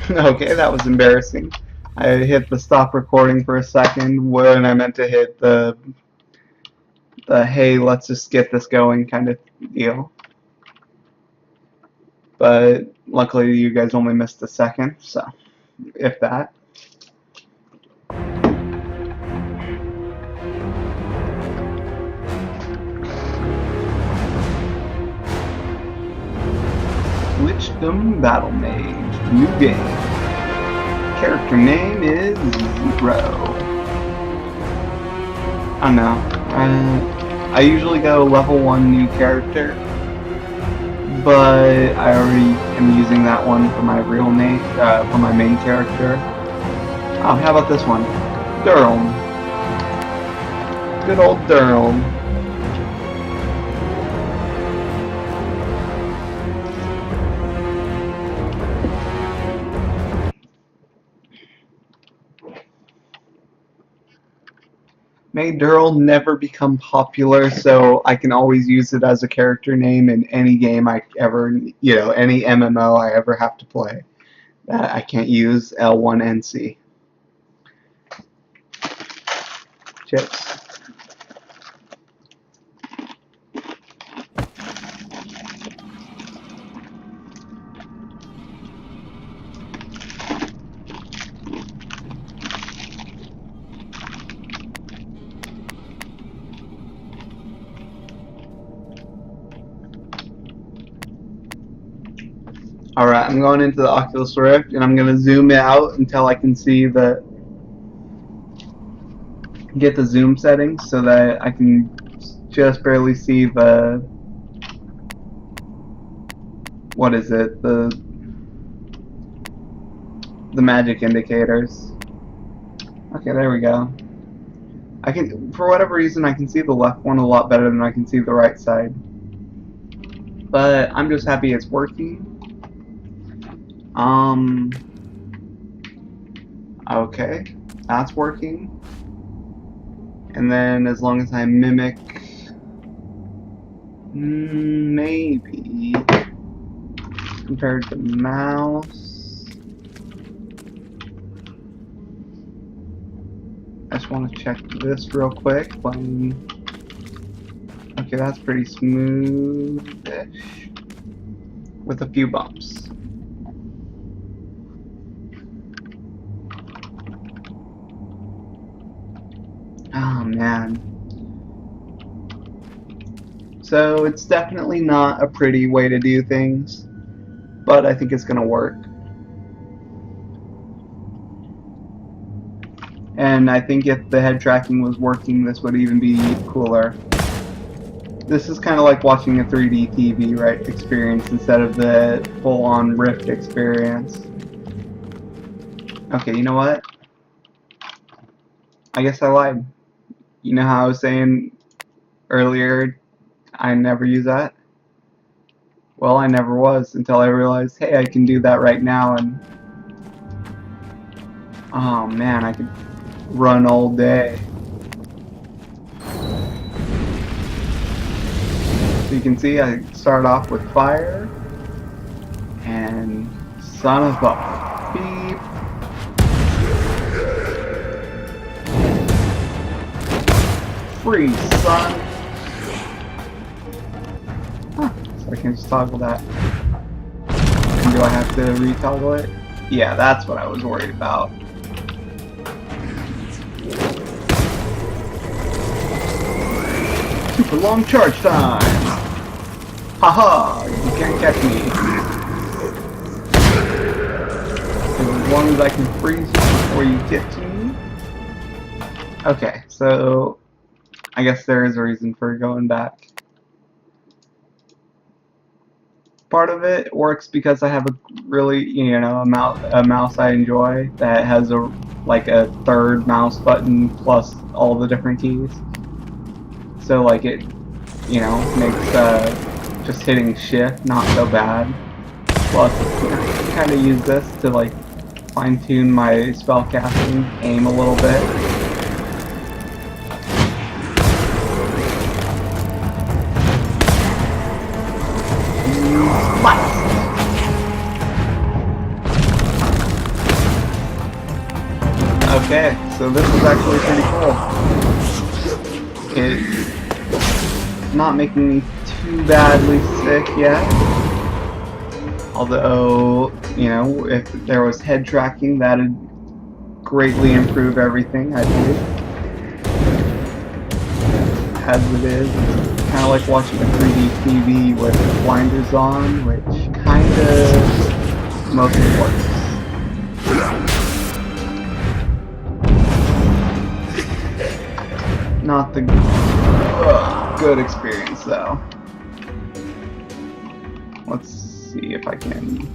Okay, that was embarrassing. I hit the stop recording for a second when I meant to hit the hey, let's just get this going kind of deal. But luckily you guys only missed a second, so if that. Lichdom Battlemage, new game. Character name is Zero. I don't know. I usually go level 1 new character, but I already am using that one for my real name, for my main character. Oh, how about this one? Durham. Good old Durham. May Durrell never become popular, so I can always use it as a character name in any game I ever, any MMO I ever have to play. That I can't use L1NC. Chips. Alright, I'm going into the Oculus Rift and I'm going to zoom out until I can see get the zoom settings so that I can just barely see the, what is it, the magic indicators. Okay, there we go. For whatever reason, I can see the left one a lot better than I can see the right side. But I'm just happy it's working. Okay, that's working. And then as long as I mimic, maybe, compared to mouse, I just want to check this real quick. Okay, that's pretty smooth-ish, with a few bumps. Oh man. So it's definitely not a pretty way to do things, but I think it's gonna work. And I think if the head tracking was working, this would even be cooler. This is kind of like watching a 3D TV, right, experience instead of the full-on Rift experience. Okay, you know what? I guess I lied. You know how I was saying earlier I never use that? Well, I never was until I realized, hey, I can do that right now, and oh man, I could run all day. So you can see I start off with fire, and son of a beep. Freeze, son! Huh, so I can just toggle that. And do I have to re-toggle it? Yeah, that's what I was worried about. Super long charge time! Haha! You can't catch me. As long as I can freeze you before you get to me. Okay, so I guess there is a reason for going back. Part of it works because I have a really, a mouse I enjoy that has like a third mouse button plus all the different keys. So like it, makes just hitting shift not so bad. Plus, I kind of use this to like fine-tune my spellcasting aim a little bit. Okay, so this is actually pretty cool. It's not making me too badly sick yet. Although, you know, if there was head tracking, that'd greatly improve everything, I believe. As it is, it's kind of like watching a 3D TV with blinders on, which kind of mostly works. Not the good experience, though. Let's see if I can.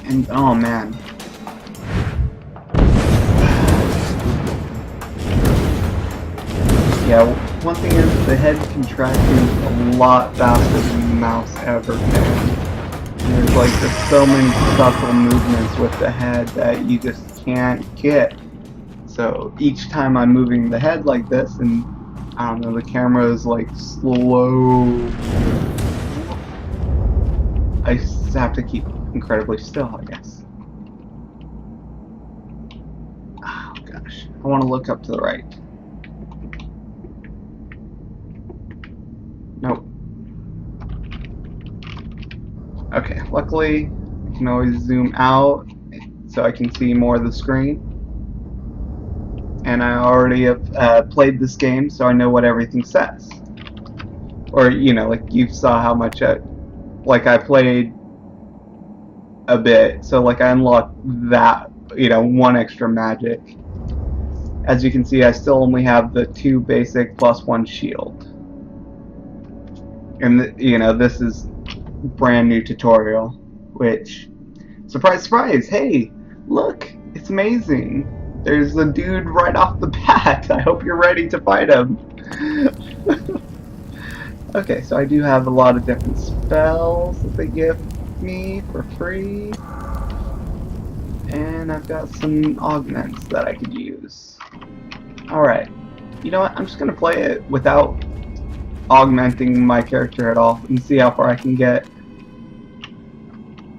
And oh man. Yeah, one thing is the head contracting a lot faster than the mouse ever can. There's like just so many subtle movements with the head that you just can't get. So each time I'm moving the head like this, and I don't know, the camera is like slow, I just have to keep incredibly still, I guess. Oh gosh, I want to look up to the right. Nope. Okay, luckily I can always zoom out so I can see more of the screen. And I already have played this game, so I know what everything says. Or, you know, like you saw how much like I played a bit, so like I unlocked that, you know, one extra magic. As you can see, I still only have the 2 basic +1 shield. And, you know, this is brand new tutorial, which, surprise, surprise, hey, look, it's amazing. There's a dude right off the bat. I hope you're ready to fight him. Okay, so I do have a lot of different spells that they give me for free. And I've got some augments that I could use. Alright, you know what, I'm just going to play it without augmenting my character at all and see how far I can get.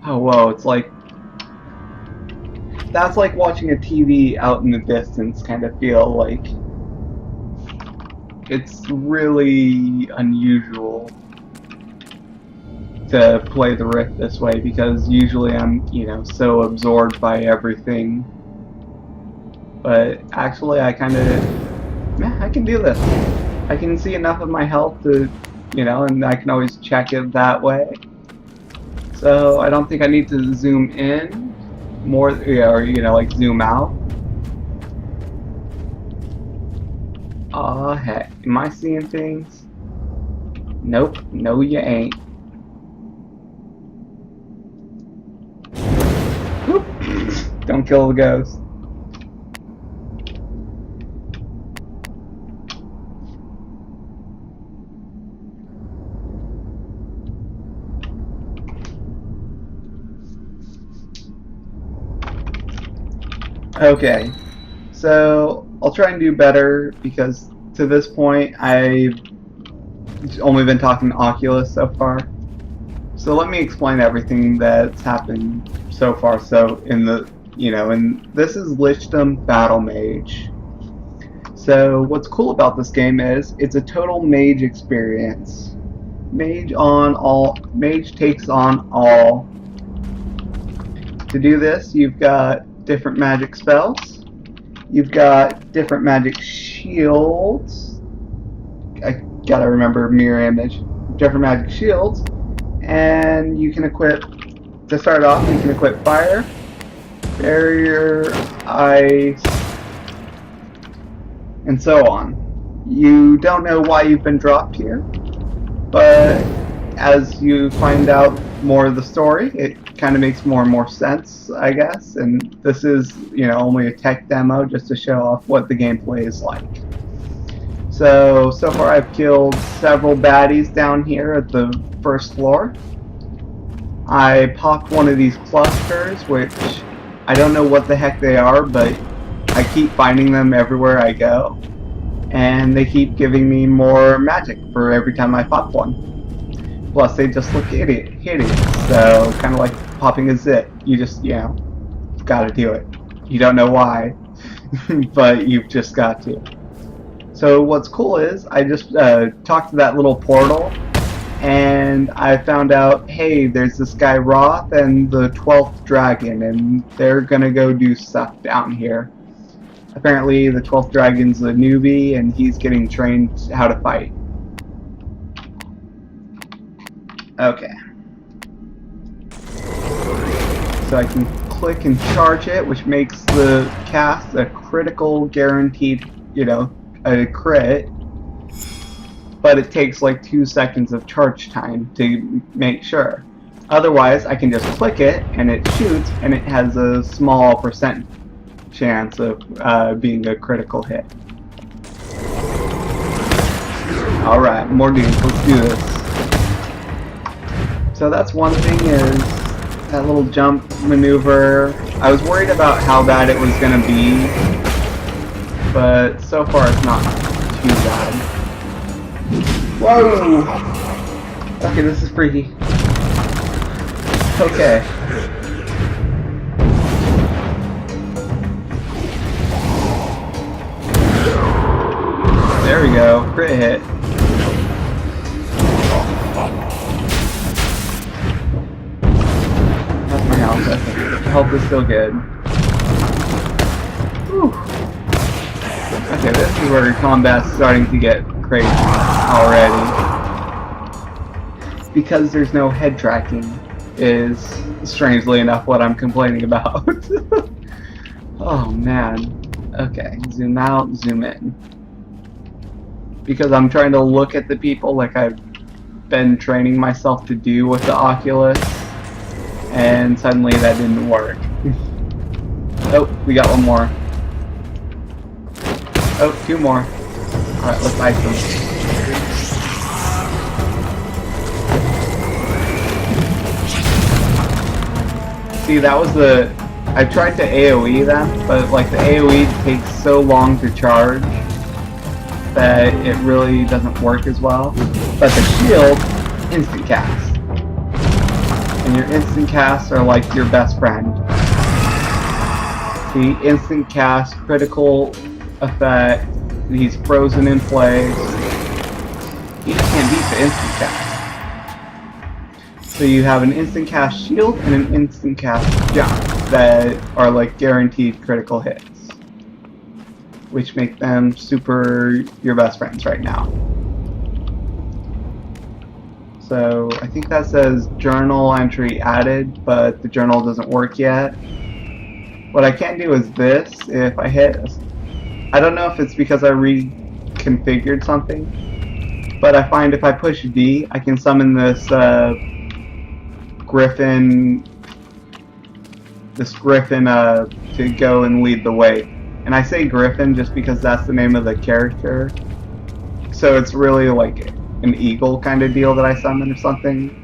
Oh whoa, it's like, that's like watching a TV out in the distance kind of feel. Like, it's really unusual to play the Rift this way because usually I'm, you know, so absorbed by everything. But actually I kind of, I can do this. I can see enough of my health to, you know, and I can always check it that way. So I don't think I need to zoom in more, or, you know, like zoom out. Aw, heck. Am I seeing things? Nope. No, you ain't. Oop. Don't kill the ghost. Okay, so I'll try and do better because to this point I've only been talking Oculus so far. So let me explain everything that's happened so far. So in the, you know, and this is Lichdom Battlemage. So what's cool about this game is it's a total mage experience. Mage takes on all. To do this, you've got different magic spells. You've got different magic shields. I gotta remember mirror image. Different magic shields, and you can equip. To start off, you can equip fire, barrier, ice, and so on. You don't know why you've been dropped here, but as you find out more of the story, it kind of makes more and more sense, I guess. And this is, you know, only a tech demo just to show off what the gameplay is like. So far I've killed several baddies down here at the first floor. I popped one of these clusters, which I don't know what the heck they are, but I keep finding them everywhere I go. And they keep giving me more magic for every time I pop one. Plus, they just look hideous, so kind of like popping a zit. You just, you know, got to do it. You don't know why, but you've just got to. So what's cool is I just talked to that little portal, and I found out, hey, there's this guy Roth and the 12th dragon, and they're gonna go do stuff down here. Apparently the 12th dragon's a newbie, and he's getting trained how to fight. Okay. So I can click and charge it, which makes the cast a critical guaranteed, you know, a crit. But it takes like 2 seconds of charge time to make sure. Otherwise, I can just click it and it shoots, and it has a small percent chance of being a critical hit. Alright, more dudes, let's do this. So that's one thing, is that little jump maneuver. I was worried about how bad it was going to be, but so far it's not too bad. Whoa! Okay, this is freaky. Okay. There we go, crit hit. That's my health. Health is still good. Whew. Okay, this is where combat's starting to get crazy already. Because there's no head tracking is, strangely enough, what I'm complaining about. Oh man. Okay, zoom out, zoom in. Because I'm trying to look at the people like I've been training myself to do with the Oculus, and suddenly that didn't work. Oh, we got one more. Oh, 2 more. Alright, let's ice them. See, that was the... I tried to AoE them, but like the AoE takes so long to charge that it really doesn't work as well. But the shield, instant cast. And your instant casts are like your best friend. See, instant cast, critical effect, he's frozen in place. You can't beat the instant cast. So you have an instant cast shield and an instant cast jump that are like guaranteed critical hits, which make them super your best friends right now. So I think that says journal entry added, but the journal doesn't work yet. What I can do is this. If I hit, I don't know if it's because I reconfigured something, but I find if I push D, I can summon this Griffin to go and lead the way. And I say Griffin just because that's the name of the character. So it's really like an eagle kind of deal that I summon or something.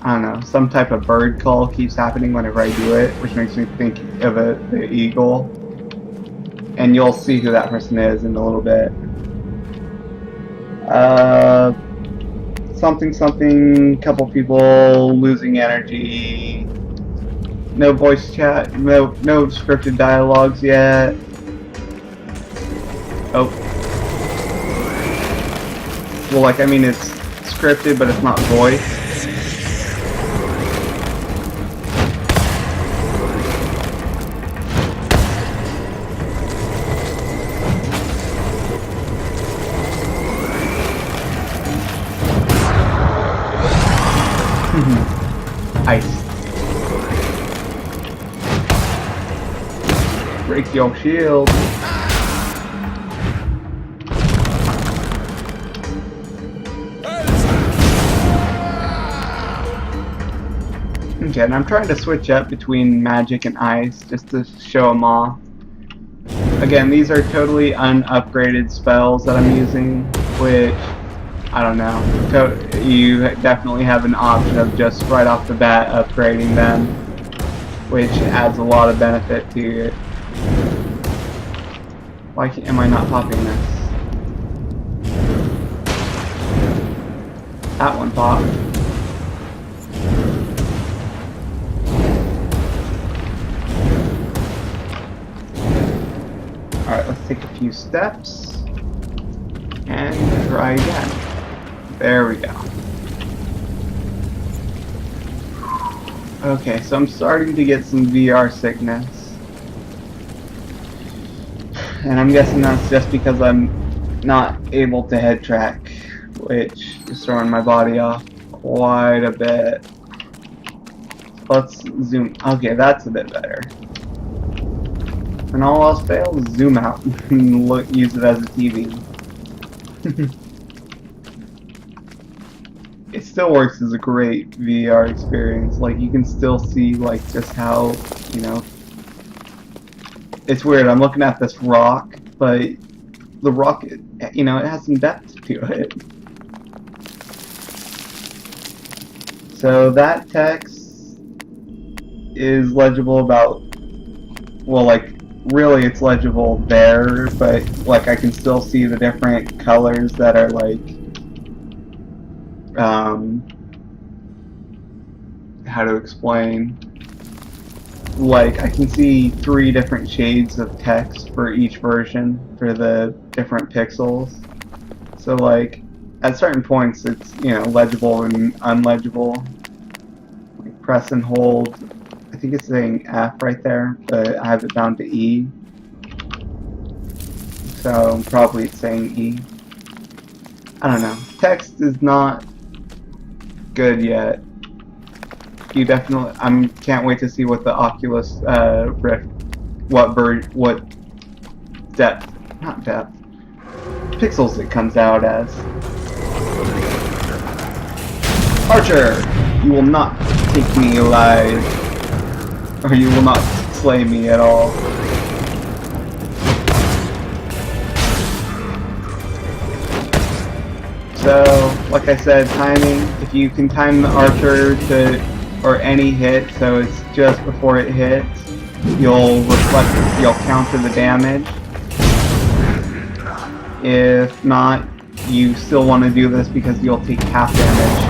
I don't know, some type of bird call keeps happening whenever I do it, which makes me think of the eagle. And you'll see who that person is in a little bit. Something, couple people losing energy. No voice chat, no scripted dialogues yet. Oh. Well, like, I mean, it's scripted, but it's not voiced. Ice. Break your shield. Okay, and I'm trying to switch up between magic and ice just to show them off. Again, these are totally unupgraded spells that I'm using, which, I don't know, you definitely have an option of just right off the bat upgrading them, which adds a lot of benefit to it. Why am I not popping this? That one popped. few steps and try again. There we go. Okay, so I'm starting to get some VR sickness. And I'm guessing that's just because I'm not able to head track, which is throwing my body off quite a bit. Let's zoom. Okay, that's a bit better. When all else fails, zoom out and use it as a TV. It still works as a great VR experience. Like, you can still see, like, just how, you know, it's weird. I'm looking at this rock, but the rock, you know, it has some depth to it. So that text is legible about, well, like, really it's legible there, but, like, I can still see the different colors that are, like, how to explain, like, I can see 3 different shades of text for each version for the different pixels. So, like, at certain points it's, you know, legible and unlegible. Like, press and hold, I think it's saying F right there, but I have it down to E, so probably it's saying E. I don't know. Text is not good yet. You definitely, can't wait to see what the Oculus Rift, what depth, not depth, pixels it comes out as. Archer, you will not take me alive, or you will not slay me at all. So, like I said, timing, if you can time the archer to, or any hit, so it's just before it hits, you'll counter the damage. If not, you still want to do this because you'll take half damage.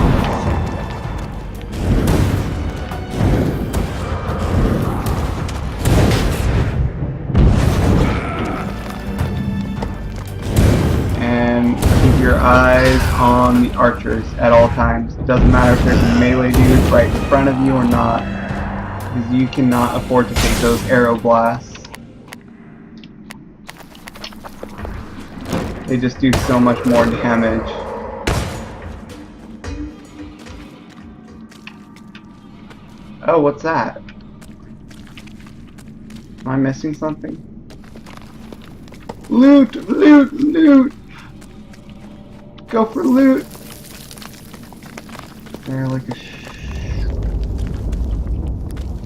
Your eyes on the archers at all times. It doesn't matter if there's a melee dude right in front of you or not, because you cannot afford to take those arrow blasts. They just do so much more damage. Oh, what's that? Am I missing something? Loot! Loot! Loot! Go for loot! There, like a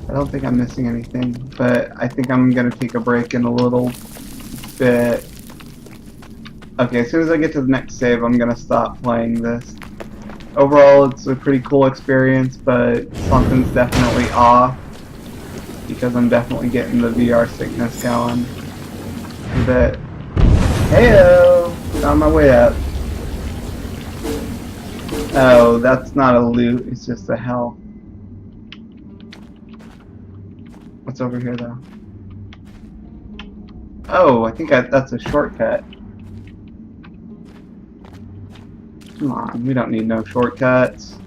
I don't think I'm missing anything, but I think I'm gonna take a break in a little bit. Okay, as soon as I get to the next save, I'm gonna stop playing this. Overall, it's a pretty cool experience, but something's definitely off, because I'm definitely getting the VR sickness going a bit. Heyo! On my way up. Oh, that's not a loot, it's just a health. What's over here, though? Oh, I think that's a shortcut. Come on, we don't need no shortcuts.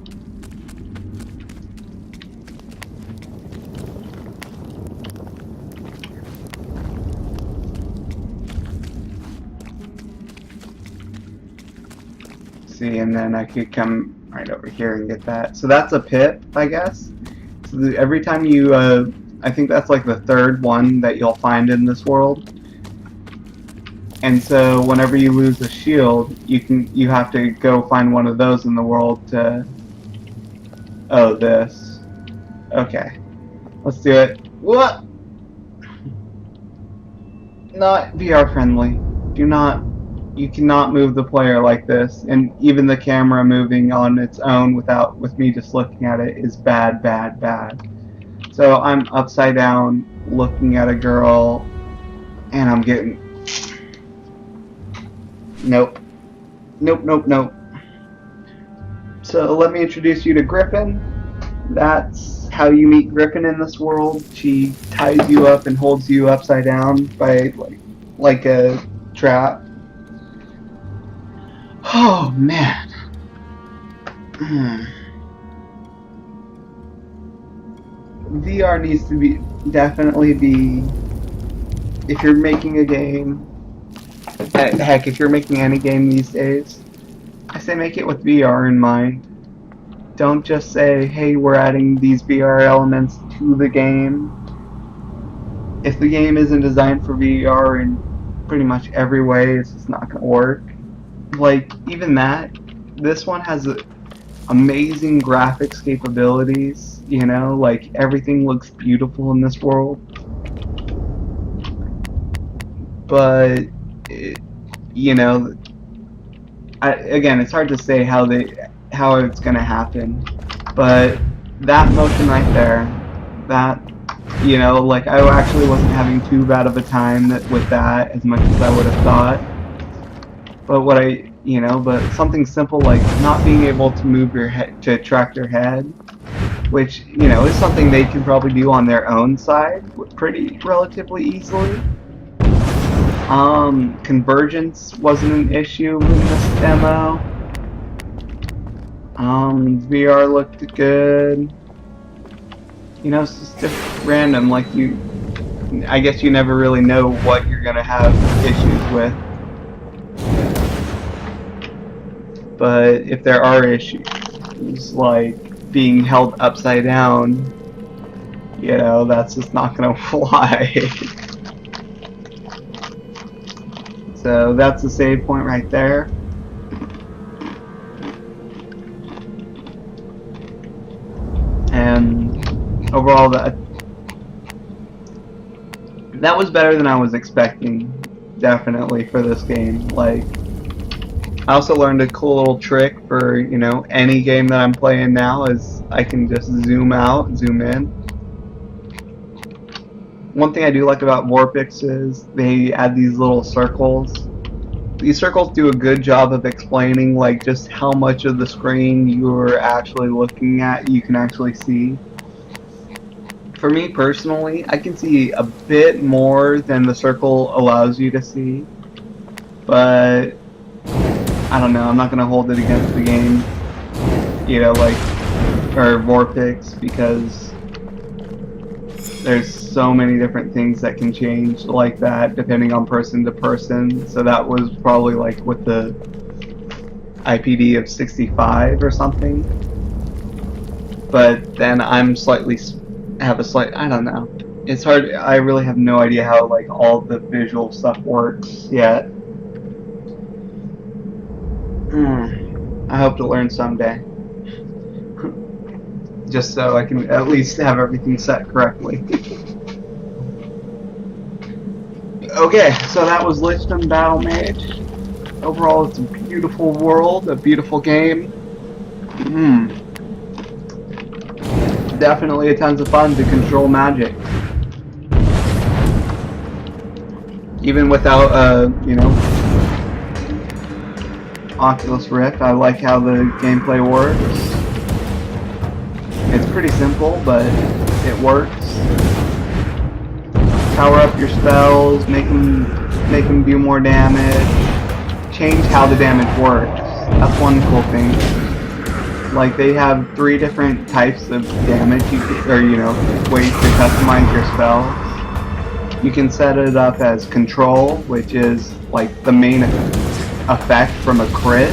See, and then I could come right over here and get that. So that's a pit, I guess. So every time you, I think that's like the 3rd one that you'll find in this world. And so whenever you lose a shield, you have to go find one of those in the world to. Oh, this. Okay, let's do it. What? Not VR friendly. Do not. You cannot move the player like this, and even the camera moving on its own with me just looking at it is bad, bad, bad. So I'm upside down looking at a girl, and I'm getting... Nope. Nope, nope, nope. So let me introduce you to Griffin. That's how you meet Griffin in this world. She ties you up and holds you upside down by like a trap. Oh man. VR needs to be definitely be, if you're making a game, heck, if you're making any game these days, I say make it with VR in mind. Don't just say, hey, we're adding these VR elements to the game. If the game isn't designed for VR in pretty much every way, it's just not going to work. Like, even that, this one has amazing graphics capabilities, you know, like everything looks beautiful in this world. But, you know, again, it's hard to say how it's going to happen. But that motion right there, that, you know, like I actually wasn't having too bad of a time with that as much as I would have thought. But but something simple like not being able to move your head, to track your head, which, you know, is something they can probably do on their own side relatively easily. Convergence wasn't an issue in this demo. VR looked good. You know, it's just random, like I guess you never really know what you're gonna have issues with. But if there are issues, like being held upside down, you know, that's just not gonna fly. So that's the save point right there. And overall, that was better than I was expecting, definitely, for this game. Like, I also learned a cool little trick for, you know, any game that I'm playing now is I can just zoom out, zoom in. One thing I do like about Vorpix is they add these little circles. These circles do a good job of explaining, like, just how much of the screen you're actually looking at, you can actually see. For me personally, I can see a bit more than the circle allows you to see, but I don't know, I'm not going to hold it against the game, you know, like, or Vorpix, because there's so many different things that can change like that depending on person to person. So that was probably like with the IPD of 65 or something, but then I'm I don't know. It's hard. I really have no idea how like all the visual stuff works yet. I hope to learn someday. Just so I can at least have everything set correctly. Okay, so that was Lichdom Battlemage. Overall, it's a beautiful world, a beautiful game. Definitely a tons of fun to control magic. Even without, you know, Oculus Rift, I like how the gameplay works. It's pretty simple, but it works. Power up your spells, make them do more damage, change how the damage works. That's one cool thing. Like, they have 3 different types of damage, ways to customize your spells. You can set it up as control, which is like the main effect from a crit.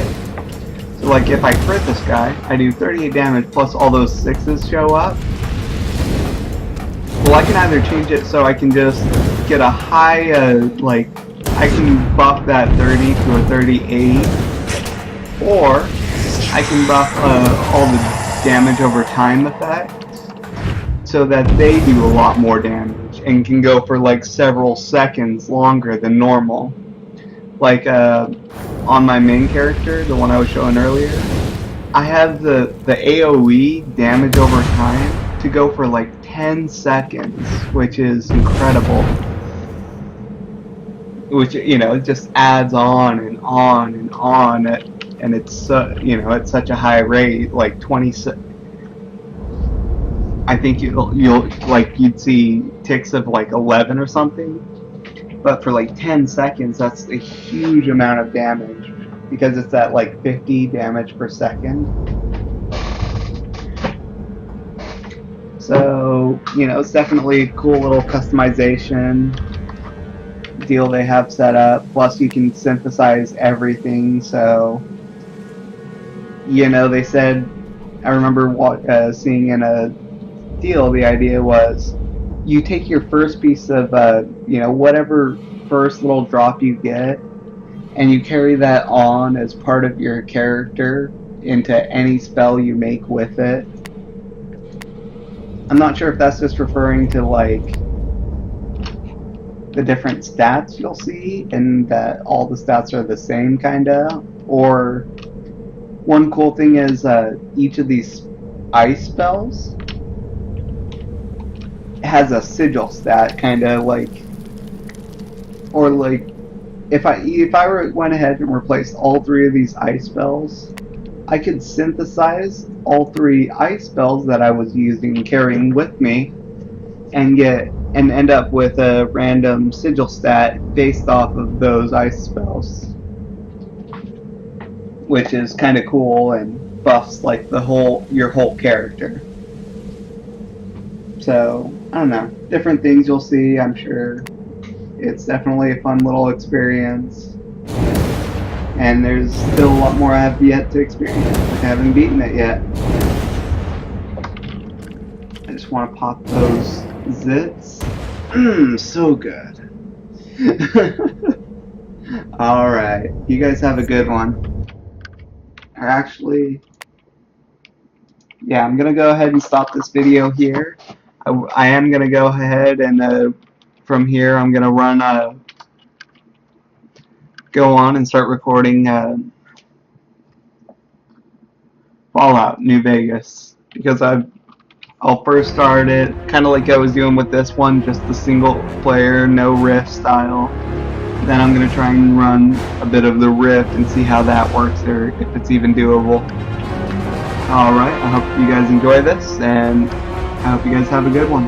So like if I crit this guy, I do 38 damage plus all those 6s show up. Well, I can either change it so I can just get a high, I can buff that 30 to a 38, or I can buff all the damage over time effects so that they do a lot more damage and can go for like several seconds longer than normal. Like, on my main character, the one I was showing earlier, I have the AoE damage over time to go for like 10 seconds, which is incredible. Which, you know, it just adds on and on and on, and it's, at such a high rate, like 20 I think you'd see ticks of like 11 or something. but for like 10 seconds, that's a huge amount of damage because it's at like 50 damage per second. So, you know, it's definitely a cool little customization deal they have set up. Plus, you can synthesize everything. So, you know, they said, I remember seeing in a deal, the idea was you take your first piece of, you know, whatever first little drop you get, and you carry that on as part of your character into any spell you make with it. I'm not sure if that's just referring to like the different stats you'll see and that all the stats are the same kinda, or one cool thing is each of these ice spells has a sigil stat, kinda like, or like if I went ahead and replaced all 3 of these ice spells, I could synthesize all 3 ice spells that I was using carrying with me and end up with a random sigil stat based off of those ice spells, which is kind of cool and buffs like your whole character. So I don't know, different things you'll see. I'm sure it's definitely a fun little experience, and there's still a lot more I have yet to experience. I haven't beaten it yet. I just want to pop those zits. So good. Alright, you guys have a good one. Or actually, yeah, I'm gonna go ahead and stop this video here. I am gonna go ahead and from here I'm gonna go on and start recording Fallout New Vegas, because I'll first start it kind of like I was doing with this one, just the single player, no rift style. Then I'm going to try and run a bit of the rift and see how that works, or if it's even doable. Alright, I hope you guys enjoy this, and I hope you guys have a good one.